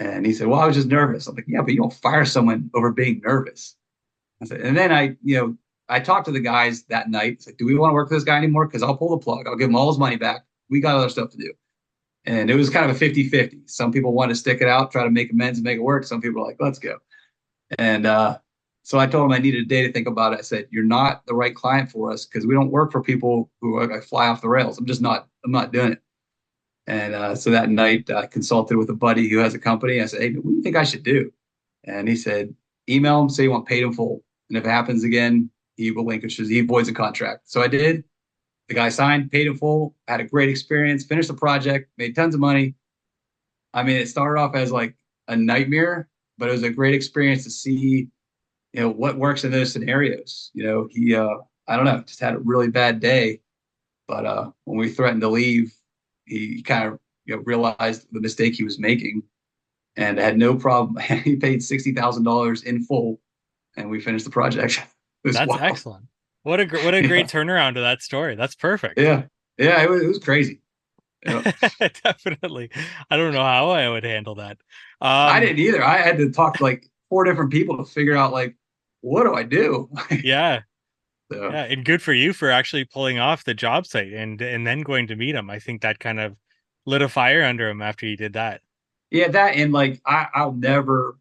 And he said, well, I was just nervous. I'm like, yeah, but you don't fire someone over being nervous. I said, and then I talked to the guys that night. I said, do we want to work with this guy anymore? Because I'll pull the plug. I'll give him all his money back. We got other stuff to do. And it was kind of a 50-50. Some people want to stick it out, try to make amends and make it work. Some people are like, let's go. And so I told him I needed a day to think about it. I said, you're not the right client for us because we don't work for people who are, fly off the rails. I'm not doing it. And so that night I consulted with a buddy who has a company. I said, hey, what do you think I should do? And he said, email him, say you want paid in full. And if it happens again, he voids the contract. So I did. The guy signed, paid in full, had a great experience, finished the project, made tons of money. I mean, it started off as like a nightmare, but it was a great experience to see, what works in those scenarios. He, I don't know, just had a really bad day. But when we threatened to leave, he kind of, realized the mistake he was making and had no problem. He paid $60,000 in full and we finished the project. That's wild. excellent. What a great turnaround to that story. That's perfect. Yeah. Yeah. It was crazy. Yeah. Definitely. I don't know how I would handle that. I didn't either. I had to talk to like 4 different people to figure out like, what do I do? Yeah. So, Yeah. And good for you for actually pulling off the job site and then going to meet him. I think that kind of lit a fire under him after you did that. yeah, that and like I'll never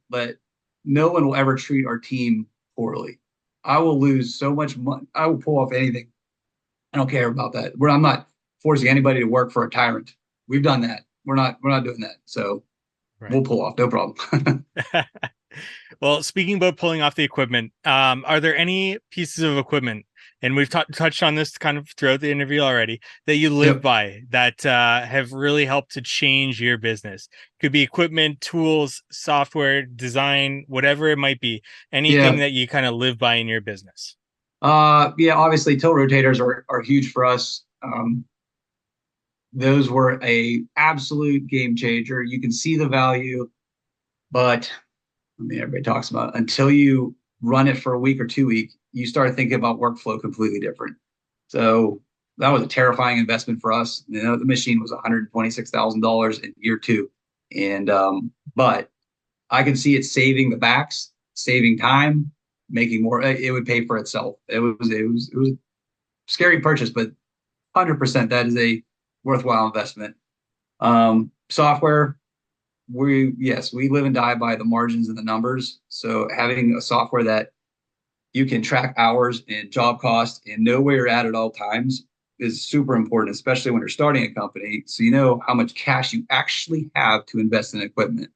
no one will ever treat our team poorly. I will lose so much money. I will pull off anything. I don't care about that. I'm not forcing anybody to work for a tyrant. We've done that. We're not doing that. So Right. we'll pull off, no problem. Well, speaking about pulling off the equipment, are there any pieces of equipment, and we've touched on this kind of throughout the interview already, that you live Yep. by that have really helped to change your business? Could be equipment, tools, software, design, whatever it might be. Anything Yeah. that you kind of live by in your business. Yeah, obviously tilt rotators are huge for us. Those were a absolute game changer. You can see the value, but I mean, everybody talks about it. Until you run it for a week or 2 weeks, you start thinking about workflow completely different. So that was a terrifying investment for us. You know, the machine was $126,000 in year two. And, but I could see it saving the backs, saving time, making more. It would pay for itself. It was a scary purchase, but 100% that is a worthwhile investment. Software, we live and die by the margins and the numbers. So having a software that you can track hours and job costs and know where you're at all times is super important, especially when you're starting a company. So you know how much cash you actually have to invest in equipment.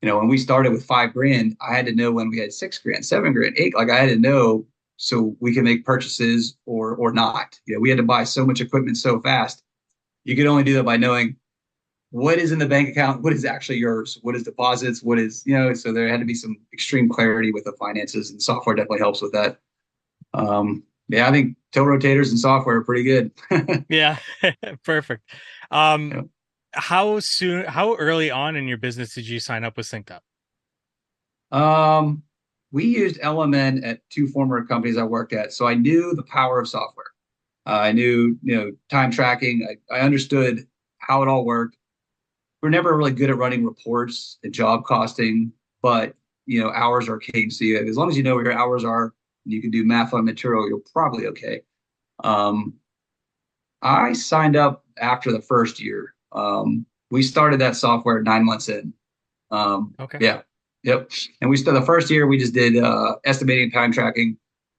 You know, when we started with $5,000, I had to know when we had $6,000, $7,000, $8,000. Like I had to know so we can make purchases or not. You know, we had to buy so much equipment so fast. You could only do that by knowing what is in the bank account, what is actually yours, what is deposits, what is, you know, so there had to be some extreme clarity with the finances, and software definitely helps with that. Yeah, I think toe rotators and software are pretty good. Yeah, perfect. Yeah. How early on in your business did you sign up with SyncUp? We used LMN at two former companies I worked at, so I knew the power of software. I knew, you know, time tracking. I understood how it all worked. We're never really good at running reports and job costing, but you know, hours are king. So as long as you know where your hours are, and you can do math on material, you're probably okay. Um, I signed up after the first year. We started that software 9 months in. Okay. Yeah, yep. And we started the first year. We just did estimating, time tracking,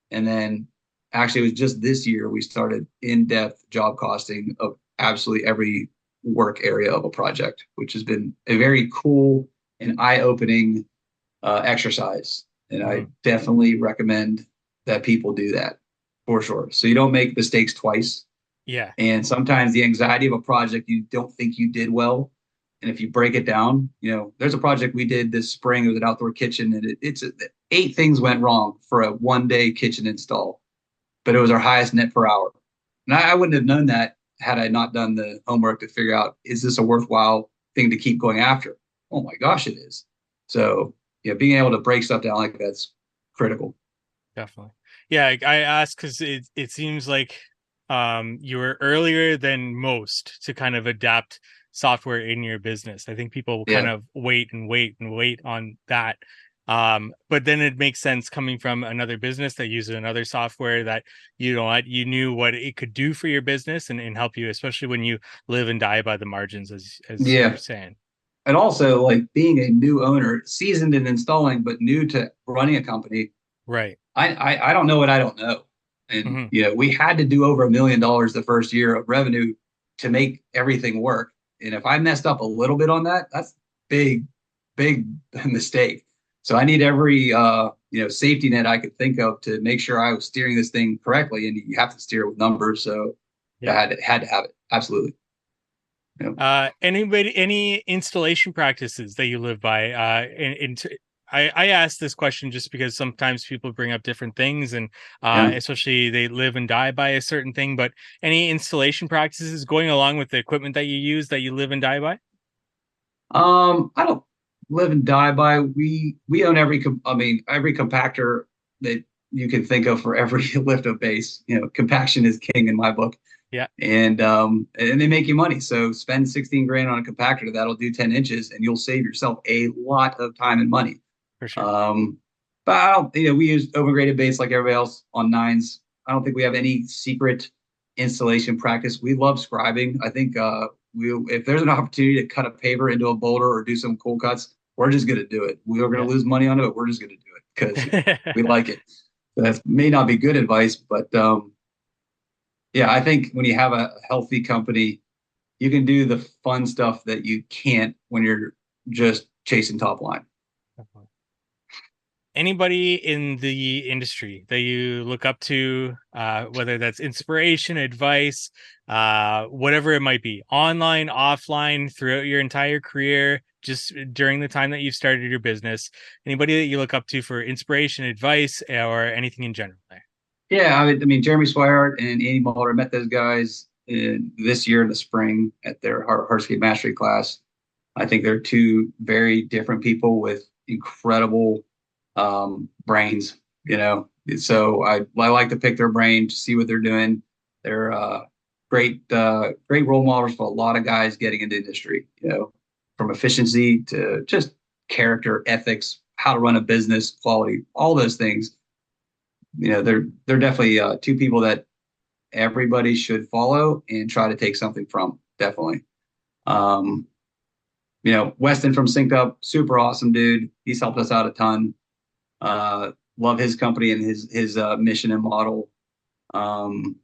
and then actually it was just this year we started in-depth job costing of absolutely every work area of a project, which has been a very cool and eye-opening exercise. And I definitely recommend that people do that for sure. So you don't make mistakes twice. Yeah. And sometimes the anxiety of a project you don't think you did well. And if you break it down, you know, there's a project we did this spring. It was an outdoor kitchen, and it's 8 things went wrong for a 1 day kitchen install, but it was our highest net per hour. And I wouldn't have known that had I not done the homework to figure out, is this a worthwhile thing to keep going after? Oh my gosh, it is. So, yeah, being able to break stuff down like that's critical. Definitely. Yeah, I asked because it seems like you were earlier than most to kind of adapt software in your business. I think people will kind Yeah. of wait and wait and wait on that. But then it makes sense coming from another business that uses another software that you knew what it could do for your business and help you, especially when you live and die by the margins, as you're Yeah. saying. And also, like being a new owner, seasoned in installing, but new to running a company, Right. I don't know what I don't know. And Hmm. you know, we had to do over $1 million the first year of revenue to make everything work. And if I messed up a little bit on that, that's big, big mistake. So I need every you know, safety net I could think of to make sure I was steering this thing correctly. And you have to steer with numbers. So I Yeah. had to have it. Absolutely. You know, Any installation practices that you live by? I ask this question just because sometimes people bring up different things, and yeah. especially they live and die by a certain thing. But any installation practices going along with the equipment that you use that you live and die by? I don't live and die by. We own every compactor that you can think of for every lift of base. You know, compaction is king in my book. Yeah, And they make you money. So spend 16 grand on a compactor that'll do 10 inches, and you'll save yourself a lot of time and money. for sure. Um, but I don't, you know, we use open graded base like everybody else on nines. I don't think we have any secret installation practice. We love scribing. I think if there's an opportunity to cut a paver into a boulder or do some cool cuts, we're just going to do it. We are going Yeah. to lose money on it, but we're just going to do it because we like it. That may not be good advice, but yeah, I think when you have a healthy company, you can do the fun stuff that you can't when you're just chasing top line. Anybody in the industry that you look up to, whether that's inspiration, advice, whatever it might be, online, offline, throughout your entire career, just during the time that you've started your business, anybody that you look up to for inspiration, advice, or anything in general there? Yeah, I mean Jeremy Swihart and Andy Mulder, I met those guys this year in the spring at their Hardscape Mastery class. I think they're two very different people with incredible brains, you know. So I like to pick their brain to see what they're doing. They're great role models for a lot of guys getting into industry, you know, from efficiency to just character, ethics, how to run a business, quality, all those things. You know, they're definitely two people that everybody should follow and try to take something from. Definitely. Um, you know, Weston from Sync Up, super awesome dude. He's helped us out a ton. Love his company and his mission and model. Um,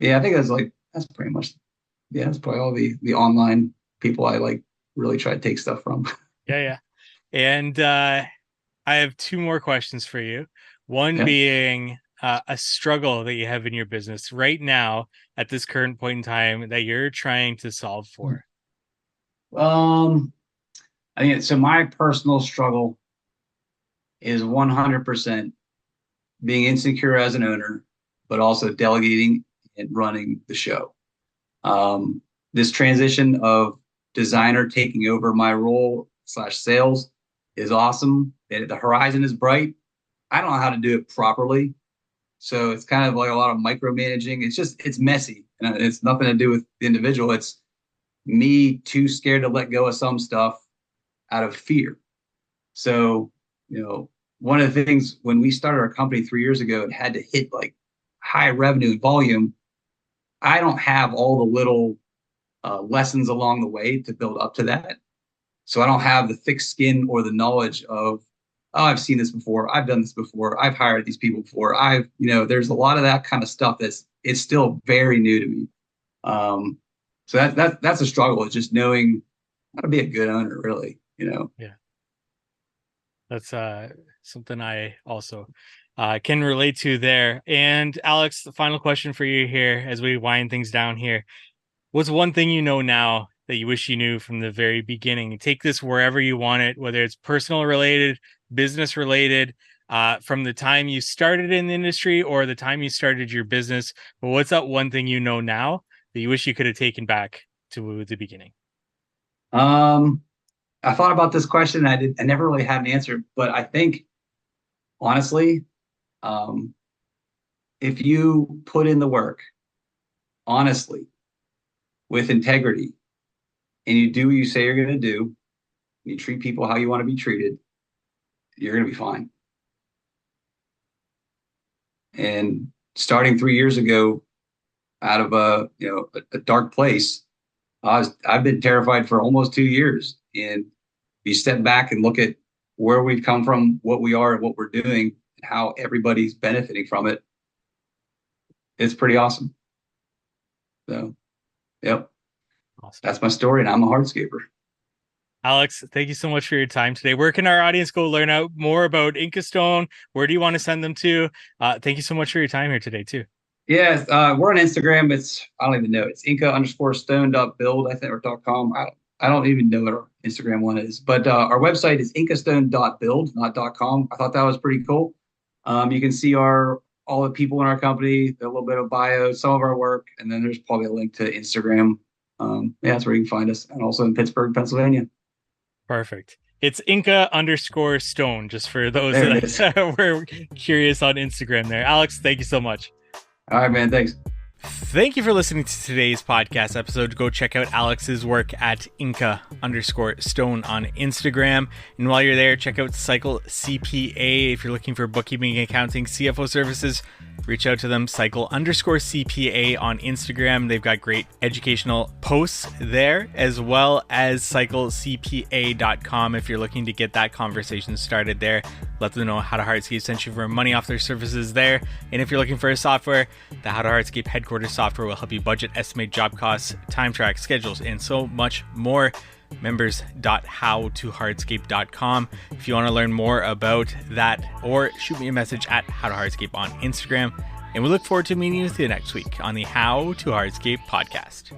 yeah, I think that's pretty much, yeah, that's probably all the online people I like really try to take stuff from. Yeah. And I have two more questions for you. One Yeah. being a struggle that you have in your business right now at this current point in time that you're trying to solve for. I think so. My personal struggle is 100% being insecure as an owner, but also delegating and running the show. This transition of designer taking over my role / sales is awesome. The horizon is bright. I don't know how to do it properly. So it's kind of like a lot of micromanaging. It's messy, and it's nothing to do with the individual. It's me too scared to let go of some stuff out of fear. So, you know, one of the things when we started our company 3 years ago, it had to hit like high revenue and volume. I don't have all the little lessons along the way to build up to that. So I don't have the thick skin or the knowledge of, oh, I've seen this before. I've done this before. I've hired these people before. There's a lot of that kind of stuff it's still very new to me. So that's a struggle. It's just knowing how to be a good owner, really, you know? Yeah. That's something I also can relate to there. And Alex, the final question for you here as we wind things down here. What's one thing you know now that you wish you knew from the very beginning? Take this wherever you want it, whether it's personal related, business related, from the time you started in the industry or the time you started your business. But what's that one thing you know now that you wish you could have taken back to the beginning? I thought about this question. I never really had an answer, but I think honestly, if you put in the work honestly, with integrity, and you do what you say you're going to do, you treat people how you want to be treated, you're going to be fine. And starting 3 years ago, out of a dark place, I've been terrified for almost 2 years. And you step back and look at where we've come from, what we are, and what we're doing, and how everybody's benefiting from it. It's pretty awesome. So, yep. Awesome. That's my story, and I'm a hardscaper. Alex, thank you so much for your time today. Where can our audience go learn out more about Inca Stone? Where do you want to send them to? Thank you so much for your time here today, too. Yes, we're on Instagram. I don't even know. It's Inca_stone.build, I think, or .com. I don't even know what our Instagram one is. But our website is incastone.build, not .com. I thought that was pretty cool. You can see all the people in our company, a little bit of bio, some of our work, and then there's probably a link to Instagram. That's where you can find us, and also in Pittsburgh, Pennsylvania. Perfect. It's Inca_Stone, just for those that were curious on Instagram there. Alex, thank you so much. All right, man. Thanks. Thank you for listening to today's podcast episode. Go check out Alex's work at Inca_Stone on Instagram. And while you're there, check out Cycle CPA. If you're looking for bookkeeping, accounting, CFO services, reach out to them, Cycle_CPA on Instagram. They've got great educational posts there, as well as CycleCPA.com. If you're looking to get that conversation started there, let them know How to Hardscape sent you for money off their services there. And if you're looking for a software, the How to Hardscape Headquarters software will help you budget, estimate job costs, time track, schedules, and so much more. members.howtohardscape.com. If you want to learn more about that, or shoot me a message at How to Hardscape on Instagram. And we look forward to meeting with you next week on the How to Hardscape podcast.